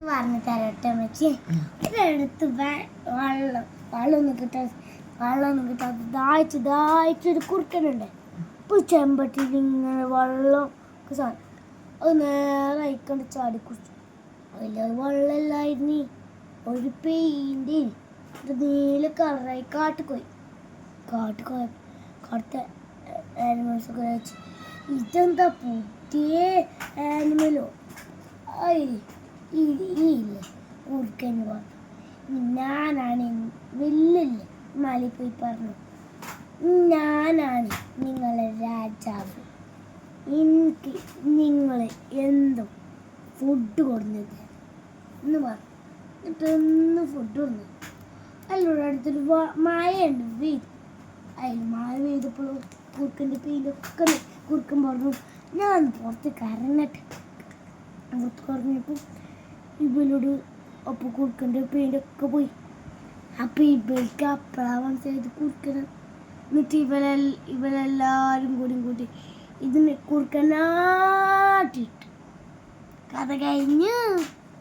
പറഞ്ഞു തരട്ടെ വെച്ച് എടുത്ത് വെള്ളമൊന്നും കിട്ടാത്ത ദാഹിച്ചൊരു കുറുക്കനുണ്ട്. ഇപ്പോൾ ചെമ്പട്ടിയിൽ ഇങ്ങനെ വെള്ളം സാധനം അത് നേരെ അയക്കൊണ്ട് ചാടി കുടിച്ചു. അതിലത് വെള്ളമില്ലായിരുന്നു, ഒരു പെയിൻ്റ് നീല കളറായി കാട്ടുപോയി. കാട്ടത്തെ ആനിമൽസൊക്കെ വെച്ച് ഇതെന്താ പുതിയ ആനിമലോ ഇല്ലേ കുറുക്കന് പറഞ്ഞു. ഞാനാണ് വലിയല്ലേ മലയിൽ പോയി പറഞ്ഞു, ഞാനാണ് നിങ്ങളെ രാജാവ്, എനിക്ക് നിങ്ങൾ എന്തും ഫുഡ് കൊടുന്നത് എന്ന് പറഞ്ഞു. എന്നിട്ടൊന്ന് ഫുഡ് കൊടുന്നു. അതിലൂടെ അടുത്തൊരു മഴയുണ്ട് പെയ്തു. അതിൽ മഴ പെയ്തപ്പോഴും കുറുക്കൻ്റെ പെയിൻ്റൊക്കെ കുറുക്കൻ പറഞ്ഞു, ഞാൻ പുറത്ത് കരഞ്ഞിട്ട് പുറത്ത് കറങ്ങിയപ്പോൾ ഇവനോട് അപ്പോൾ കുറുക്കൻ്റെ പെയിൻ്റൊക്കെ പോയി. അപ്പോൾ ഇവർക്ക് അപ്രാവം ചെയ്ത് കുറുക്കന്. എന്നിട്ട് ഇവരെല്ലാവരും കൂടി ഇതിനെ കുറുക്കനാട്ടിട്ട് കഥ കഴിഞ്ഞു.